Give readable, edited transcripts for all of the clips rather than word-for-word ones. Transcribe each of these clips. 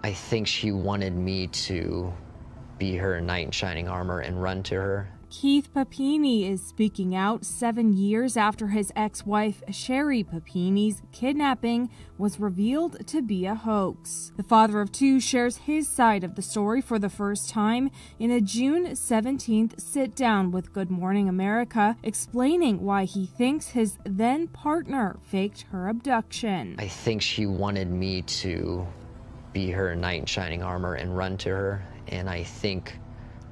I think she wanted me to be her knight in shining armor and run to her. Keith Papini is speaking out 7 years after his ex-wife Sherri Papini's kidnapping was revealed to be a hoax. The father of two shares his side of the story for the first time in a June 17th sit-down with Good Morning America, explaining why he thinks his then-partner faked her abduction. I think she wanted me to be her knight in shining armor and run to her, and I think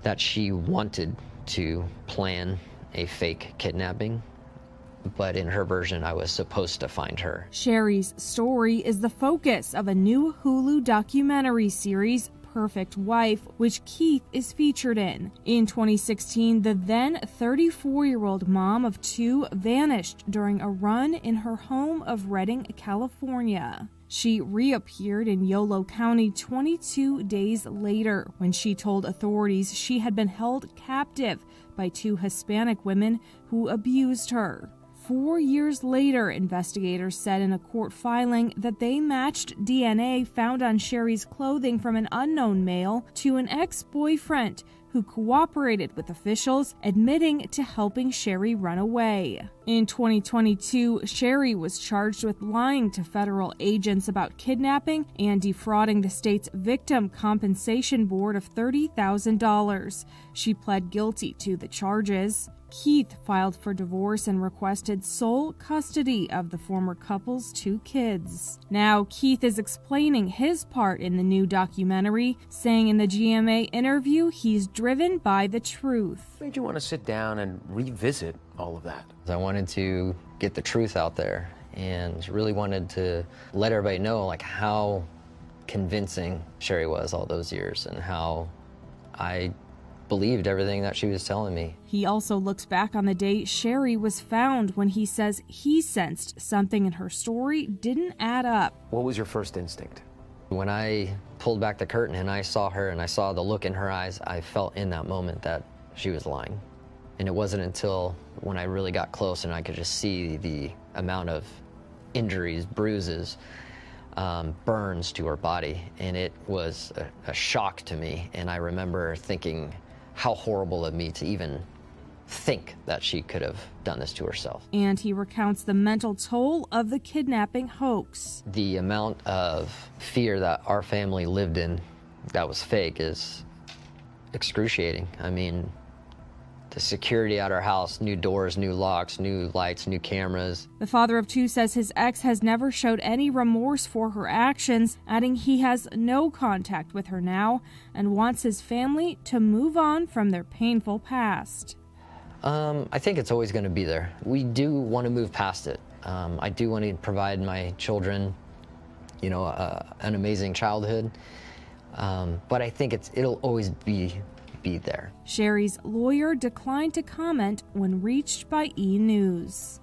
that she wanted to plan a fake kidnapping, but in her version, I was supposed to find her. Sherri's story is the focus of a new Hulu documentary series, Perfect Wife, which Keith is featured in. In 2016, the then 34-year-old mom of two vanished during a run in her home of Redding, California. She reappeared in Yolo County 22 days later when she told authorities she had been held captive by two Hispanic women who abused her. 4 years later, investigators said in a court filing that they matched DNA found on Sherri's clothing from an unknown male to an ex-boyfriend who cooperated with officials, admitting to helping Sherri run away. In 2022, Sherri was charged with lying to federal agents about kidnapping and defrauding the state's Victim Compensation Board of $30,000. She pled guilty to the charges. Keith filed for divorce and requested sole custody of the former couple's two kids. Now, Keith is explaining his part in the new documentary, saying in the GMA interview he's driven by the truth. What made you want to sit down and revisit all of that? I wanted to get the truth out there and really wanted to let everybody know like how convincing Sherri was all those years and how I believed everything that she was telling me. He also looks back on the day Sherri was found when he says he sensed something in her story didn't add up. What was your first instinct? When I pulled back the curtain and I saw her and I saw the look in her eyes, I felt in that moment that she was lying. And it wasn't until when I really got close and I could just see the amount of injuries, bruises, burns to her body, and it was a shock to me. And I remember thinking how horrible of me to even think that she could have done this to herself. And he recounts the mental toll of the kidnapping hoax. The amount of fear that our family lived in that was fake is excruciating. I mean, the security at our house, new doors, new locks, new lights, new cameras. The father of two says his ex has never showed any remorse for her actions, adding he has no contact with her now and wants his family to move on from their painful past. I think it's always going to be there. We do want to move past it. I do want to provide my children, you know, an amazing childhood. But I think it'll always be there. Sherri's lawyer declined to comment when reached by E! News.